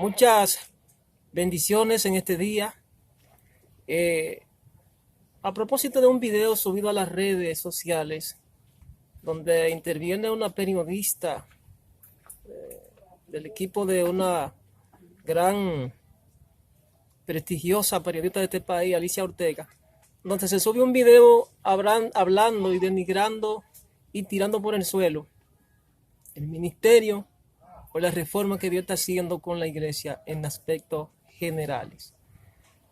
Muchas bendiciones en este día. A propósito de un video subido a las redes sociales, donde interviene una periodista del equipo de una gran prestigiosa periodista de este país, Alicia Ortega, donde se sube un video hablando y denigrando y tirando por el suelo el ministerio o la reforma que Dios está haciendo con la iglesia en aspectos generales.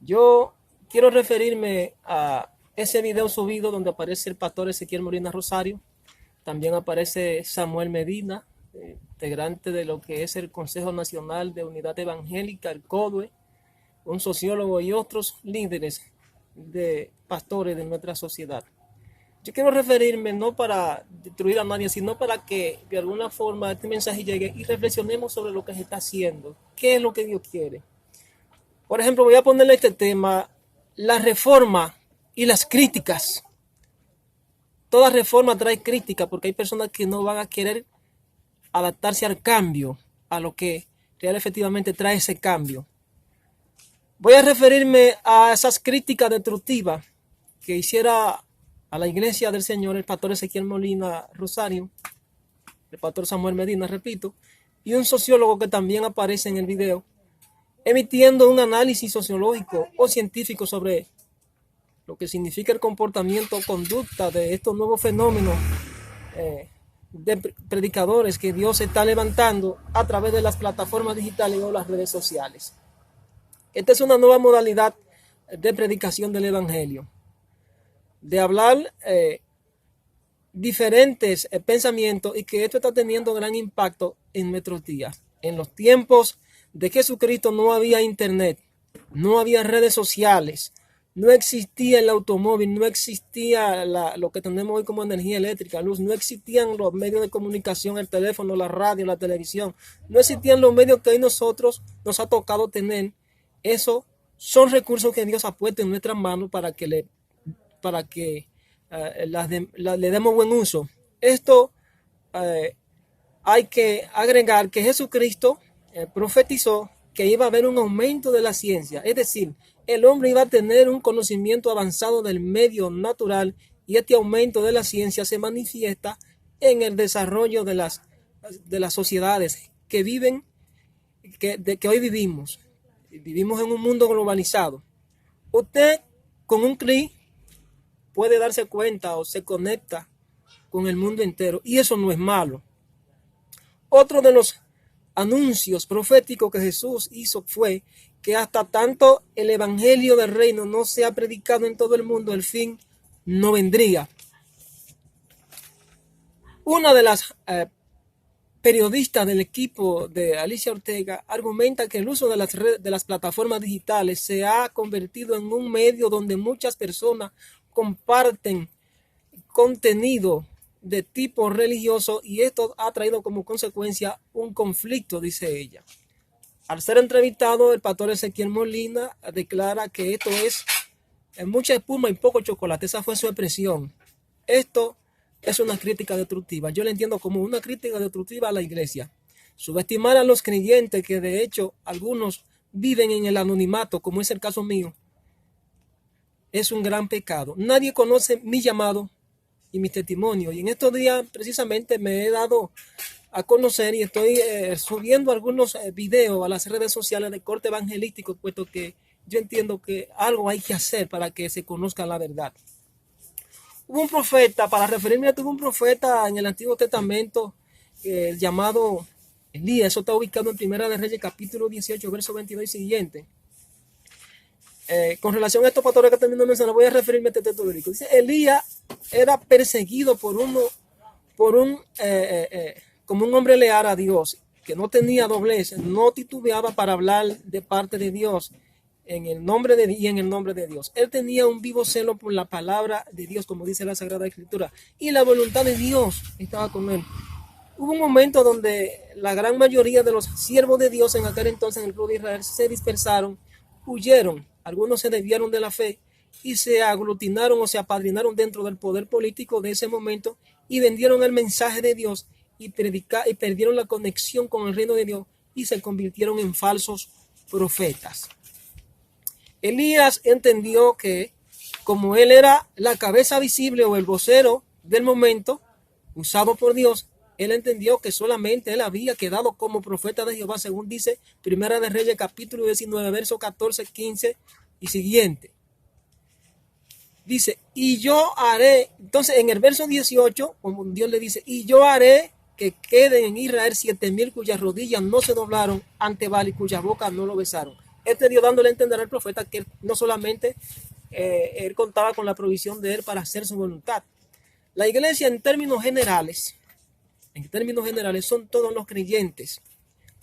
Yo quiero referirme a ese video subido donde aparece el pastor Ezequiel Molina Rosario. También aparece Samuel Medina, integrante de lo que es el Consejo Nacional de Unidad Evangélica, el CODUE, un sociólogo y otros líderes de pastores de nuestra sociedad. Yo quiero referirme no para destruir a nadie, sino para que de alguna forma este mensaje llegue y reflexionemos sobre lo que se está haciendo. ¿Qué es lo que Dios quiere? Por ejemplo, voy a ponerle este tema, la reforma y las críticas. Toda reforma trae crítica porque hay personas que no van a querer adaptarse al cambio, a lo que real efectivamente trae ese cambio. Voy a referirme a esas críticas destructivas que hiciera a la iglesia del Señor el pastor Ezequiel Molina Rosario, el pastor Samuel Medina, repito, y un sociólogo que también aparece en el video, emitiendo un análisis sociológico o científico sobre lo que significa el comportamiento o conducta de estos nuevos fenómenos de predicadores que Dios está levantando a través de las plataformas digitales o las redes sociales. Esta es una nueva modalidad de predicación del evangelio, de hablar diferentes pensamientos, y que esto está teniendo gran impacto en nuestros días. En los tiempos de Jesucristo no había internet, no había redes sociales, no existía el automóvil, no existía lo que tenemos hoy como energía eléctrica, luz, no existían los medios de comunicación, el teléfono, la radio, la televisión, no existían los medios que hoy nosotros nos ha tocado tener. Eso son recursos que Dios ha puesto en nuestras manos para que le demos buen uso. Esto hay que agregar que Jesucristo profetizó que iba a haber un aumento de la ciencia, es decir, el hombre iba a tener un conocimiento avanzado del medio natural, y este aumento de la ciencia se manifiesta en el desarrollo de las sociedades que viven, que hoy vivimos. Vivimos en un mundo globalizado. Usted con un clic puede darse cuenta o se conecta con el mundo entero, y eso no es malo. Otro de los anuncios proféticos que Jesús hizo fue que hasta tanto el evangelio del reino no sea predicado en todo el mundo, el fin no vendría. Una de las periodistas del equipo de Alicia Ortega argumenta que el uso de las plataformas digitales se ha convertido en un medio donde muchas personas comparten contenido de tipo religioso, y esto ha traído como consecuencia un conflicto, dice ella. Al ser entrevistado, el pastor Ezequiel Molina declara que esto es mucha espuma y poco chocolate. Esa fue su expresión. Esto es una crítica destructiva. Yo le entiendo como una crítica destructiva a la iglesia. Subestimar a los creyentes, que de hecho algunos viven en el anonimato, como es el caso mío, es un gran pecado. Nadie conoce mi llamado y mi testimonio. Y en estos días precisamente me he dado a conocer y estoy subiendo algunos videos a las redes sociales de corte evangelístico, puesto que yo entiendo que algo hay que hacer para que se conozca la verdad. Hubo un profeta, para referirme a un profeta en el Antiguo Testamento llamado Elías. Eso está ubicado en Primera de Reyes, capítulo 18, verso 22 y siguiente. Con relación a estos pastores que termino de mencionar, voy a referirme a este texto bíblico. Dice: Elías era perseguido como un hombre leal a Dios, que no tenía doblez, no titubeaba para hablar de parte de Dios en el nombre de Dios. Él tenía un vivo celo por la palabra de Dios, como dice la Sagrada Escritura, y la voluntad de Dios estaba con él. Hubo un momento donde la gran mayoría de los siervos de Dios en aquel entonces en el pueblo de Israel se dispersaron, huyeron, algunos se desviaron de la fe y se aglutinaron o se apadrinaron dentro del poder político de ese momento, y vendieron el mensaje de Dios y perdieron la conexión con el reino de Dios, y se convirtieron en falsos profetas. Elías entendió que como él era la cabeza visible o el vocero del momento usado por Dios, él entendió que solamente él había quedado como profeta de Jehová, según dice Primera de Reyes capítulo 19, verso 14, 15 y siguiente. Dice, y yo haré, entonces en el verso 18, como Dios le dice, y yo haré que queden en Israel 7,000 cuyas rodillas no se doblaron ante Baal y cuyas bocas no lo besaron. Dios dándole a entender al profeta que no solamente él contaba con la provisión de él para hacer su voluntad. La iglesia en términos generales son todos los creyentes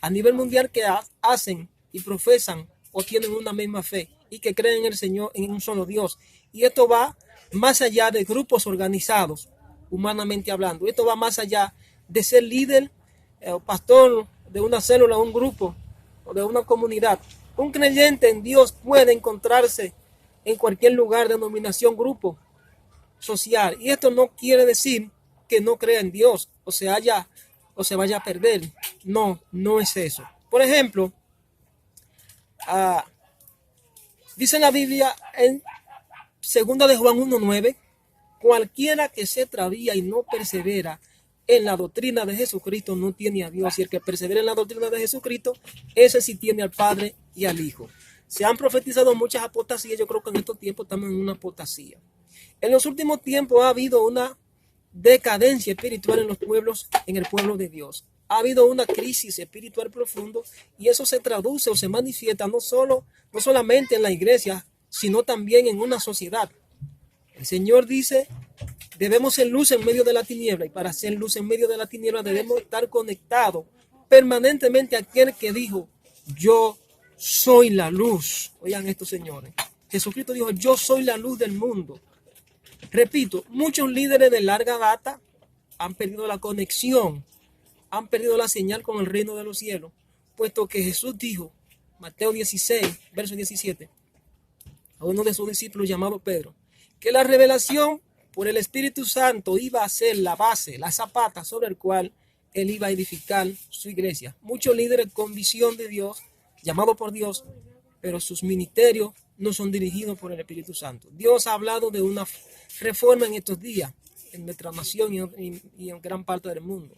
a nivel mundial que hacen y profesan o tienen una misma fe y que creen en el Señor, en un solo Dios. Y esto va más allá de grupos organizados, humanamente hablando. Esto va más allá de ser líder o pastor de una célula, un grupo o de una comunidad. Un creyente en Dios puede encontrarse en cualquier lugar, denominación, grupo social. Y esto no quiere decir que no crea en Dios o se vaya a perder. No, no es eso. Por ejemplo, dice la Biblia en 2 de Juan 1:9, cualquiera que se extravía y no persevera en la doctrina de Jesucristo no tiene a Dios, y el que persevera en la doctrina de Jesucristo, ese sí tiene al Padre y al Hijo. Se han profetizado muchas apostasías. Yo creo que en estos tiempos estamos en una apostasía. En los últimos tiempos ha habido una decadencia espiritual en el pueblo de Dios. Ha habido una crisis espiritual profundo, y eso se traduce o se manifiesta no solamente en la iglesia, sino también en una sociedad. El Señor dice, debemos ser luz en medio de la tiniebla, y para ser luz en medio de la tiniebla debemos estar conectados permanentemente a aquel que dijo, yo soy la luz. Oigan esto, señores. Jesucristo dijo, yo soy la luz del mundo. Repito, muchos líderes de larga data han perdido la conexión, han perdido la señal con el reino de los cielos, puesto que Jesús dijo, Mateo 16, verso 17, a uno de sus discípulos llamado Pedro, que la revelación por el Espíritu Santo iba a ser la base, la zapata sobre el cual él iba a edificar su iglesia. Muchos líderes con visión de Dios, llamados por Dios, pero sus ministerios no son dirigidos por el Espíritu Santo. Dios ha hablado de una reforma en estos días, en nuestra nación y en gran parte del mundo.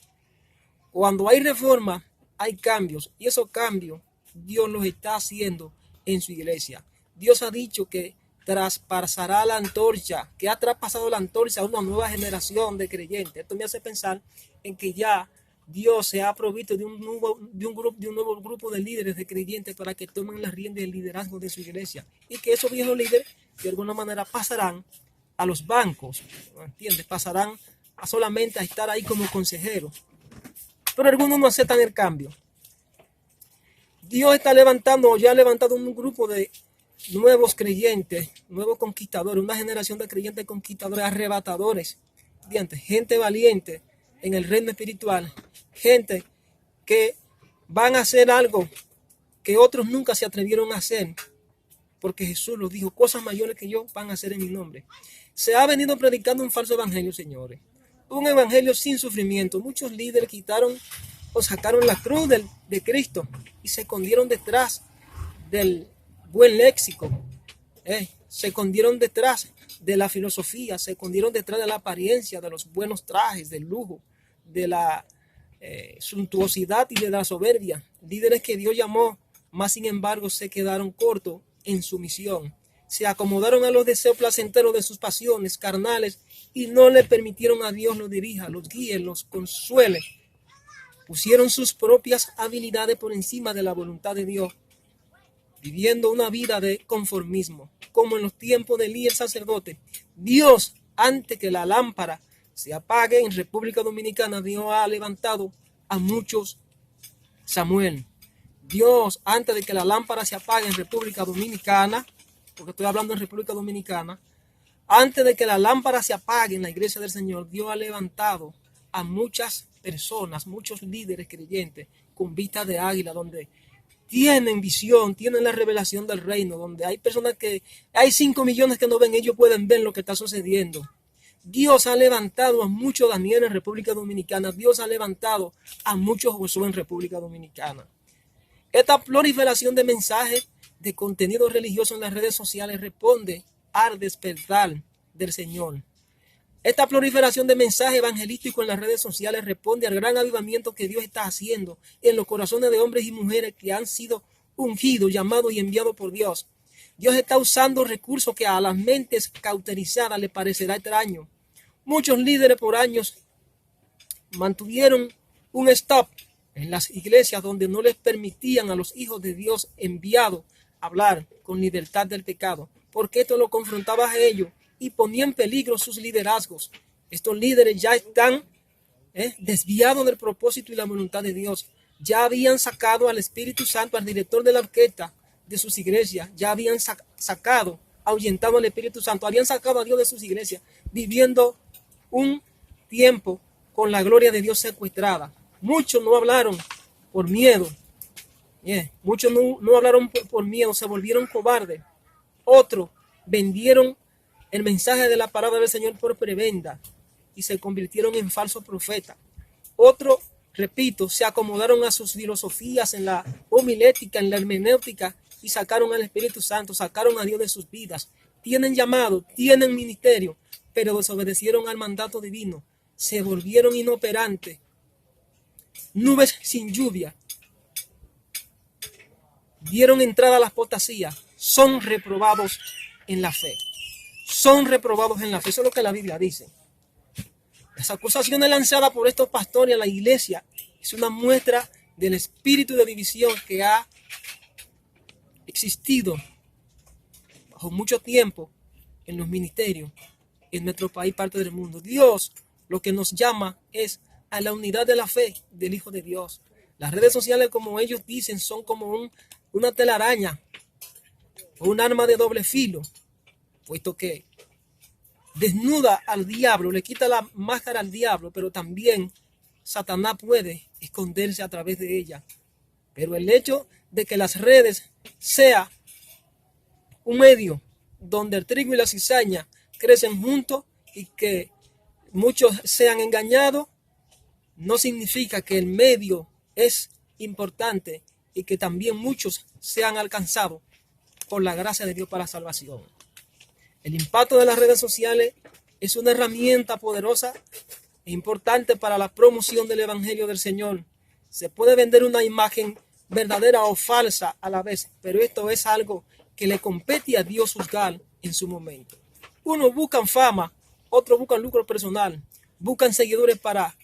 Cuando hay reforma, hay cambios, y esos cambios Dios los está haciendo en su iglesia. Dios ha dicho que traspasará la antorcha, que ha traspasado la antorcha a una nueva generación de creyentes. Esto me hace pensar en que ya Dios se ha provisto de un nuevo grupo de líderes, de creyentes, para que tomen las riendas del liderazgo de su iglesia, y que esos viejos líderes de alguna manera pasarán a los bancos, ¿entiendes? Pasarán solamente a estar ahí como consejeros. Pero algunos no aceptan el cambio. Dios está levantando, o ya ha levantado un grupo de nuevos creyentes, nuevos conquistadores, una generación de creyentes conquistadores, arrebatadores, gente valiente en el reino espiritual, gente que van a hacer algo que otros nunca se atrevieron a hacer, porque Jesús lo dijo, cosas mayores que yo van a hacer en mi nombre. Se ha venido predicando un falso evangelio, señores, un evangelio sin sufrimiento. Muchos líderes quitaron o sacaron la cruz de Cristo y se escondieron detrás del buen léxico, se escondieron detrás de la filosofía, se escondieron detrás de la apariencia, de los buenos trajes, del lujo, de la suntuosidad y de la soberbia. Líderes que Dios llamó, mas sin embargo se quedaron cortos en su misión. Se acomodaron a los deseos placenteros de sus pasiones carnales y no le permitieron a Dios los dirija, los guíe, los consuele. Pusieron sus propias habilidades por encima de la voluntad de Dios, viviendo una vida de conformismo, como en los tiempos de Elías el sacerdote. Dios, antes que la lámpara se apague en República Dominicana, Dios ha levantado a muchos Samuel. Dios, antes de que la lámpara se apague en República Dominicana, porque estoy hablando en República Dominicana, antes de que la lámpara se apague en la iglesia del Señor, Dios ha levantado a muchas personas, muchos líderes creyentes con vista de águila, donde tienen visión, tienen la revelación del reino, donde hay personas que, hay 5 millones que no ven, ellos pueden ver lo que está sucediendo. Dios ha levantado a muchos Daniel en República Dominicana, Dios ha levantado a muchos Josué en República Dominicana. Esta proliferación de mensajes de contenido religioso en las redes sociales responde al despertar del Señor. Esta proliferación de mensajes evangelísticos en las redes sociales responde al gran avivamiento que Dios está haciendo en los corazones de hombres y mujeres que han sido ungidos, llamados y enviados por Dios. Dios está usando recursos que a las mentes cauterizadas les parecerá extraño. Muchos líderes por años mantuvieron un stop en las iglesias donde no les permitían a los hijos de Dios enviados hablar con libertad del pecado, porque esto lo confrontaba a ellos y ponía en peligro sus liderazgos. Estos líderes ya están desviados del propósito y la voluntad de Dios. Ya habían sacado al Espíritu Santo, al director de la orquesta de sus iglesias, ya habían sacado, ahuyentado al Espíritu Santo, habían sacado a Dios de sus iglesias, viviendo un tiempo con la gloria de Dios secuestrada. Muchos no hablaron por miedo. Muchos no hablaron por miedo, se volvieron cobardes. Otros vendieron el mensaje de la palabra del Señor por prebenda y se convirtieron en falsos profetas. Otros, repito, se acomodaron a sus filosofías en la homilética, en la hermenéutica y sacaron al Espíritu Santo, sacaron a Dios de sus vidas. Tienen llamado, tienen ministerio, pero desobedecieron al mandato divino. Se volvieron inoperantes. Nubes sin lluvia. Dieron entrada a la apostasía. Son reprobados en la fe. Son reprobados en la fe. Eso es lo que la Biblia dice. Las acusaciones lanzadas por estos pastores a la iglesia es una muestra del espíritu de división que ha existido bajo mucho tiempo en los ministerios en nuestro país, parte del mundo. Dios lo que nos llama es a la unidad de la fe del Hijo de Dios. Las redes sociales, como ellos dicen, son como una telaraña o un arma de doble filo, puesto que desnuda al diablo, le quita la máscara al diablo, pero también Satanás puede esconderse a través de ella. Pero el hecho de que las redes sea un medio donde el trigo y la cizaña crecen juntos y que muchos sean engañados, no significa que el medio es importante y que también muchos sean alcanzados por la gracia de Dios para la salvación. El impacto de las redes sociales es una herramienta poderosa e importante para la promoción del Evangelio del Señor. Se puede vender una imagen verdadera o falsa a la vez, pero esto es algo que le compete a Dios juzgar en su momento. Unos buscan fama, otros buscan lucro personal, buscan seguidores para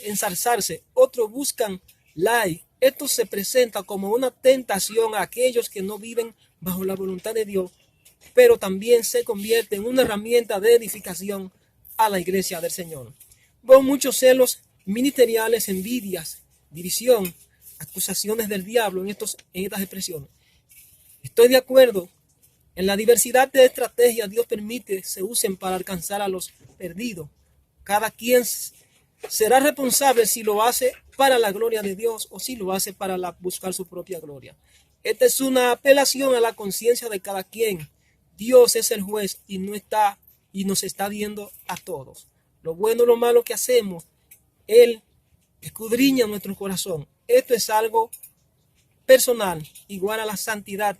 ensalzarse, otros buscan like. Esto se presenta como una tentación a aquellos que no viven bajo la voluntad de Dios, pero también se convierte en una herramienta de edificación a la iglesia del Señor. Veo muchos celos ministeriales, envidias, división, acusaciones del diablo en estas expresiones. Estoy de acuerdo en la diversidad de estrategias Dios permite se usen para alcanzar a los perdidos. Cada quien será responsable si lo hace para la gloria de Dios o si lo hace para buscar su propia gloria. Esta es una apelación a la conciencia de cada quien. Dios es el juez y nos está viendo a todos. Lo bueno y lo malo que hacemos, Él escudriña nuestro corazón. Esto es algo personal, igual a la santidad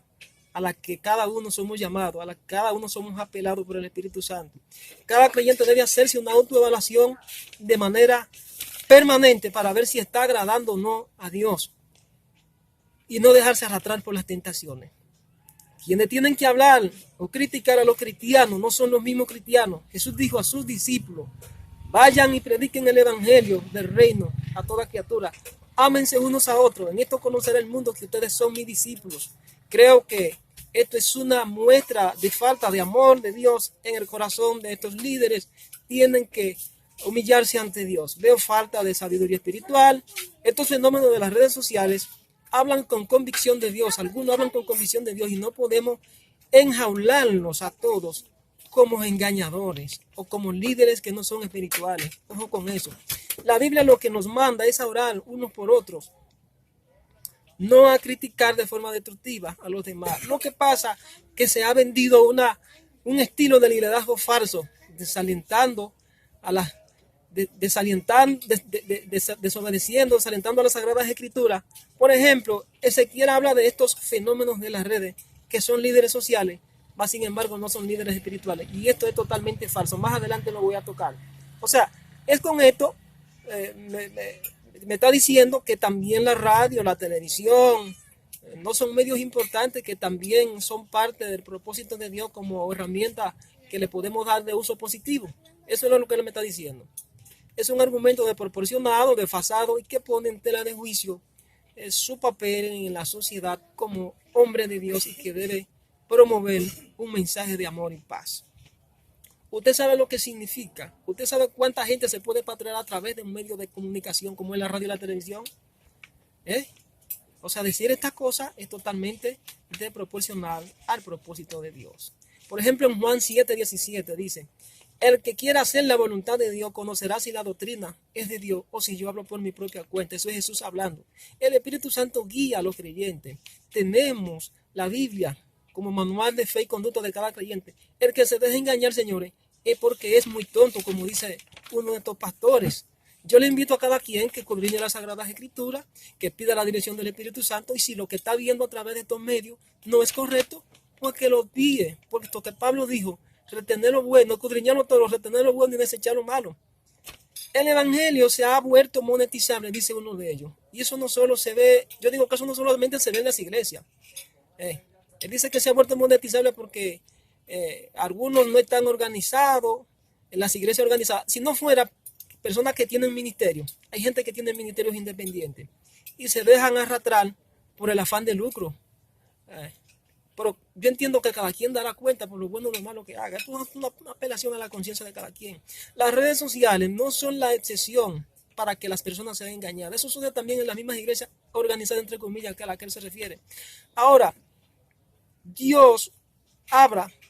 a la que cada uno somos llamados, a la que cada uno somos apelados por el Espíritu Santo. Cada creyente debe hacerse una autoevaluación de manera permanente para ver si está agradando o no a Dios y no dejarse arrastrar por las tentaciones. Quienes tienen que hablar o criticar a los cristianos no son los mismos cristianos. Jesús dijo a sus discípulos: vayan y prediquen el evangelio del reino a toda criatura. Ámense unos a otros. En esto conocerá el mundo que ustedes son mis discípulos. Creo que esto es una muestra de falta de amor de Dios en el corazón de estos líderes. Tienen que humillarse ante Dios. Veo falta de sabiduría espiritual. Estos fenómenos de las redes sociales hablan con convicción de Dios. Algunos hablan con convicción de Dios y no podemos enjaularlos a todos como engañadores o como líderes que no son espirituales. Ojo con eso. La Biblia lo que nos manda es a orar unos por otros, no a criticar de forma destructiva a los demás. Lo que pasa es que se ha vendido un estilo de liderazgo falso, desalentando a las desobedeciendo, desalentando a las Sagradas Escrituras. Por ejemplo, Ezequiel habla de estos fenómenos de las redes que son líderes sociales, mas sin embargo no son líderes espirituales. Y esto es totalmente falso. Más adelante lo voy a tocar. O sea, es con esto, me está diciendo que también la radio, la televisión, no son medios importantes que también son parte del propósito de Dios como herramienta que le podemos dar de uso positivo. Eso es lo que él me está diciendo. Es un argumento desproporcionado, desfasado y que pone en tela de juicio su papel en la sociedad como hombre de Dios y que debe promover un mensaje de amor y paz. Usted sabe lo que significa. Usted sabe cuánta gente se puede patriar a través de un medio de comunicación como es la radio y la televisión. O sea, decir esta cosa es totalmente desproporcional al propósito de Dios. Por ejemplo, en Juan 7:17 dice: el que quiera hacer la voluntad de Dios conocerá si la doctrina es de Dios o si yo hablo por mi propia cuenta. Eso es Jesús hablando. El Espíritu Santo guía a los creyentes. Tenemos la Biblia como manual de fe y conducta de cada creyente. El que se deje engañar, señores, es porque es muy tonto, como dice uno de estos pastores. Yo le invito a cada quien que escudriñe las Sagradas Escrituras, que pida la dirección del Espíritu Santo, y si lo que está viendo a través de estos medios no es correcto, pues que lo pide, porque esto que Pablo dijo: retener lo bueno, escudriñarlo todo, retener lo bueno y desechar lo malo. El evangelio se ha vuelto monetizable, dice uno de ellos, y eso no solo se ve, yo digo que eso no solamente se ve en las iglesias. Él dice que se ha vuelto monetizable porque algunos no están organizados, en las iglesias organizadas. Si no fuera personas que tienen ministerio, hay gente que tiene ministerios independientes y se dejan arrastrar por el afán de lucro. Pero yo entiendo que cada quien dará cuenta por lo bueno o lo malo que haga. Esto es una apelación a la conciencia de cada quien. Las redes sociales no son la excepción para que las personas sean engañadas. Eso sucede también en las mismas iglesias organizadas, entre comillas, a la que él se refiere. Ahora,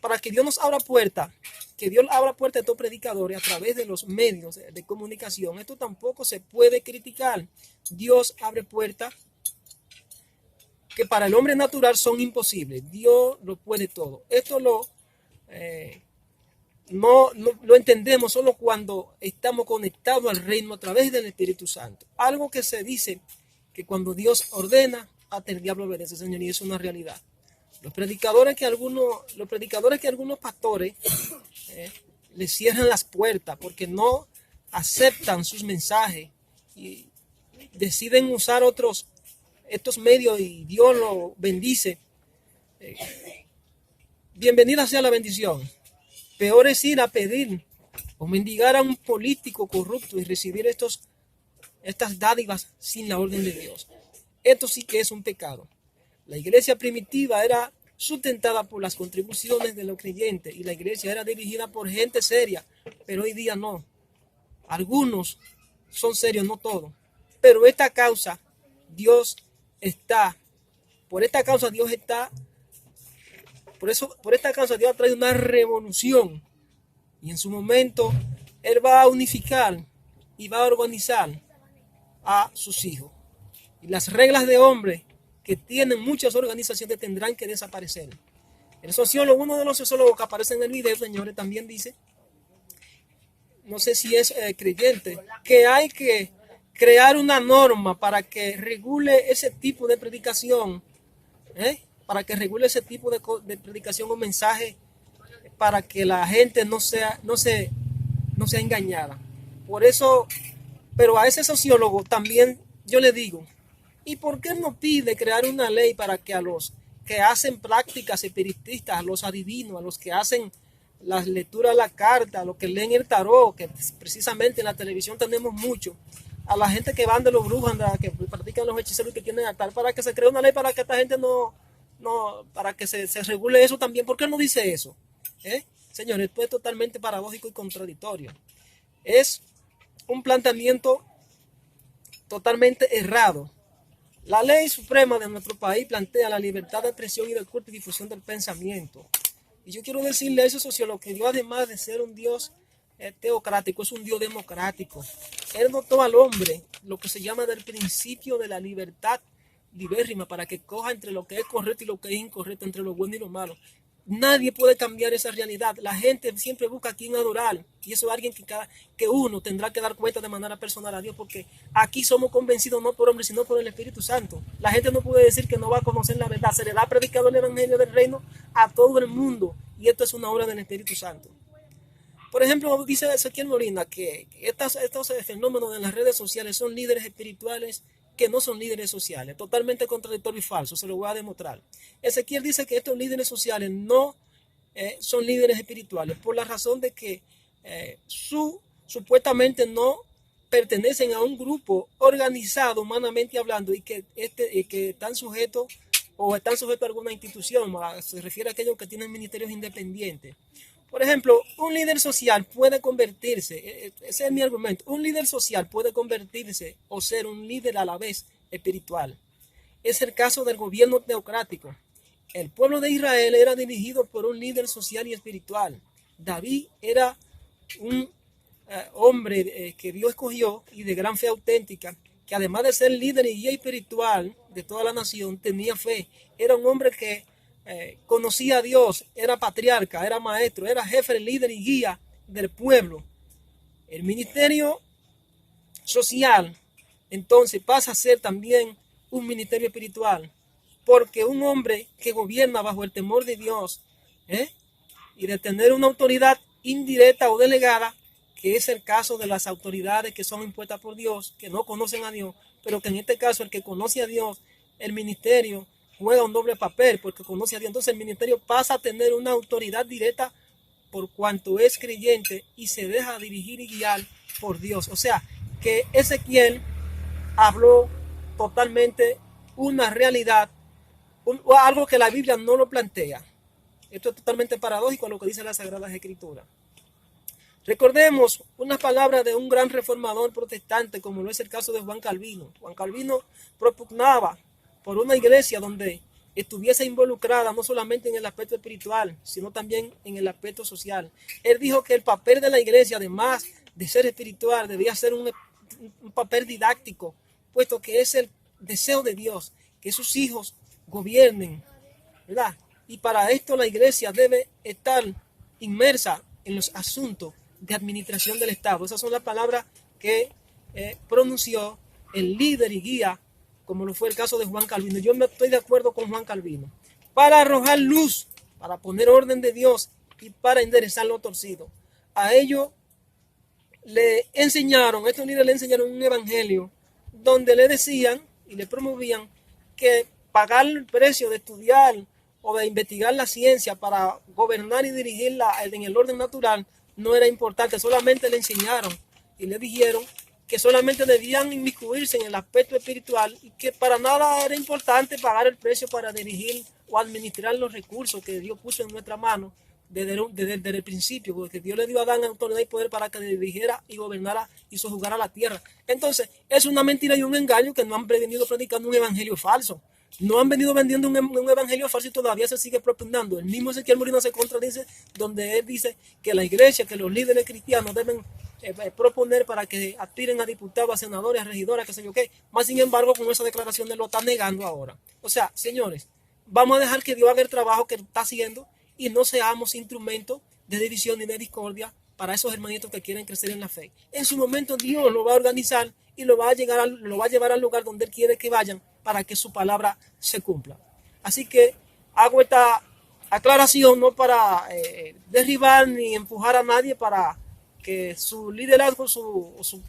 para que Dios nos abra puerta, que Dios abra puerta a estos predicadores a través de los medios de comunicación, esto tampoco se puede criticar. Dios abre puertas que para el hombre natural son imposibles. Dios lo puede todo. Esto no lo entendemos solo cuando estamos conectados al reino a través del Espíritu Santo. Algo que se dice que cuando Dios ordena, hasta el diablo obedece, Señor, y es una realidad. Los predicadores que algunos pastores les cierran las puertas porque no aceptan sus mensajes y deciden usar estos medios y Dios lo bendice. Bienvenida sea la bendición. Peor es ir a pedir o mendigar a un político corrupto y recibir estas dádivas sin la orden de Dios. Esto sí que es un pecado. La iglesia primitiva era sustentada por las contribuciones de los creyentes y la iglesia era dirigida por gente seria, pero hoy día no. Algunos son serios, no todos. Pero por esta causa Dios está, por esta causa Dios ha traído una revolución y en su momento Él va a unificar y va a organizar a sus hijos. Y las reglas de hombre que tienen muchas organizaciones tendrán que desaparecer. El sociólogo, uno de los sociólogos que aparece en el video, señores, también dice, no sé si es creyente, que hay que crear una norma para que regule ese tipo de predicación, para que regule ese tipo de predicación o mensaje, para que la gente no sea engañada. Por eso, pero a ese sociólogo también yo le digo, ¿y por qué no pide crear una ley para que a los que hacen prácticas espiritistas, a los adivinos, a los que hacen las lecturas de la carta, a los que leen el tarot, que precisamente en la televisión tenemos mucho, a la gente que van de los brujos, que practican los hechiceros y que tienen altar, para que se cree una ley para que esta gente para que se regule eso también? ¿Por qué no dice eso? Señores, esto es totalmente paradójico y contradictorio. Es un planteamiento totalmente errado. La ley suprema de nuestro país plantea la libertad de expresión y de culto y difusión del pensamiento. Y yo quiero decirle a ese sociólogo que Dios, además de ser un Dios teocrático, es un Dios democrático. Él dotó al hombre lo que se llama del principio de la libertad libérrima para que coja entre lo que es correcto y lo que es incorrecto, entre lo bueno y lo malo. Nadie puede cambiar esa realidad. La gente siempre busca a quien adorar. Y eso es alguien que uno tendrá que dar cuenta de manera personal a Dios. Porque aquí somos convencidos no por hombres, sino por el Espíritu Santo. La gente no puede decir que no va a conocer la verdad. Se le da predicado el Evangelio del Reino a todo el mundo. Y esto es una obra del Espíritu Santo. Por ejemplo, dice Ezequiel Molina que estos fenómenos en las redes sociales son líderes espirituales que no son líderes sociales. Totalmente contradictorio y falso. Se lo voy a demostrar. Ezequiel dice que estos líderes sociales no son líderes espirituales por la razón de que supuestamente no pertenecen a un grupo organizado humanamente hablando y que están sujetos a alguna institución. Se refiere a aquellos que tienen ministerios independientes. Por ejemplo, un líder social puede convertirse, ese es mi argumento, un líder social puede convertirse o ser un líder a la vez espiritual. Es el caso del gobierno teocrático. El pueblo de Israel era dirigido por un líder social y espiritual. David era un hombre que Dios escogió y de gran fe auténtica, que además de ser líder y guía espiritual de toda la nación, tenía fe. Era un hombre que conocía a Dios, era patriarca, era maestro, era jefe, líder y guía del pueblo. El ministerio social entonces pasa a ser también un ministerio espiritual, porque un hombre que gobierna bajo el temor de Dios y de tener una autoridad indirecta o delegada, que es el caso de las autoridades que son impuestas por Dios, que no conocen a Dios, pero que en este caso el que conoce a Dios, el ministerio juega un doble papel porque conoce a Dios. Entonces el ministerio pasa a tener una autoridad directa por cuanto es creyente y se deja dirigir y guiar por Dios. O sea, que Ezequiel habló totalmente una realidad, algo que la Biblia no lo plantea. Esto es totalmente paradójico a lo que dice las Sagradas Escrituras. Recordemos unas palabras de un gran reformador protestante, como lo es el caso de Juan Calvino. Juan Calvino propugnaba por una iglesia donde estuviese involucrada no solamente en el aspecto espiritual, sino también en el aspecto social. Él dijo que el papel de la iglesia, además de ser espiritual, debía ser un papel didáctico, puesto que es el deseo de Dios que sus hijos gobiernen, ¿verdad? Y para esto la iglesia debe estar inmersa en los asuntos de administración del Estado. Esas son las palabras que pronunció el líder y guía, como lo fue el caso de Juan Calvino. Yo me estoy de acuerdo con Juan Calvino. Para arrojar luz, para poner orden de Dios y para enderezar lo torcido. A ellos le enseñaron, estos líderes le enseñaron un evangelio donde le decían y le promovían que pagar el precio de estudiar o de investigar la ciencia para gobernar y dirigirla en el orden natural no era importante. Solamente le enseñaron y le dijeron que solamente debían inmiscuirse en el aspecto espiritual y que para nada era importante pagar el precio para dirigir o administrar los recursos que Dios puso en nuestra mano desde el principio, porque Dios le dio a Adán autoridad y poder para que dirigiera y gobernara y sojuzgara la tierra. Entonces, es una mentira y un engaño que no han venido predicando un evangelio falso. No han venido vendiendo un evangelio falso y todavía se sigue propugnando. El mismo Ezequiel Molina se contradice donde él dice que la iglesia, que los líderes cristianos deben proponer para que aspiren a diputados, a senadores, a regidores, qué sé yo qué. Más sin embargo, con esa declaración él lo está negando ahora. O sea, señores, vamos a dejar que Dios haga el trabajo que está haciendo y no seamos instrumentos de división y de discordia para esos hermanitos que quieren crecer en la fe. En su momento Dios lo va a organizar y lo va a llevar al lugar donde Él quiere que vayan para que su palabra se cumpla. Así que hago esta aclaración no para derribar ni empujar a nadie para que su liderazgo o sus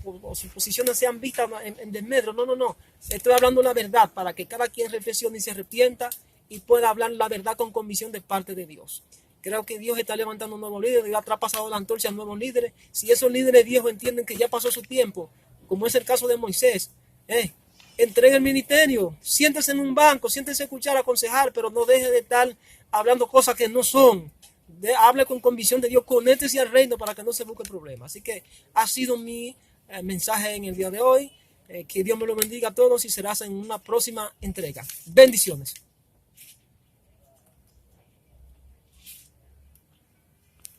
posiciones sean vistas en desmedro. No. Estoy hablando la verdad para que cada quien reflexione y se arrepienta y pueda hablar la verdad con convicción de parte de Dios. Creo que Dios está levantando nuevos líderes, Dios ha traspasado la antorcha a nuevos líderes. Si esos líderes viejos entienden que ya pasó su tiempo, como es el caso de Moisés, entreguen el ministerio, siéntese en un banco, siéntese a escuchar, a aconsejar, pero no deje de estar hablando cosas que no son. Hable con convicción de Dios, conéctese al reino para que no se busque problemas. Así que ha sido mi mensaje en el día de hoy. Que Dios me lo bendiga a todos y será en una próxima entrega. Bendiciones.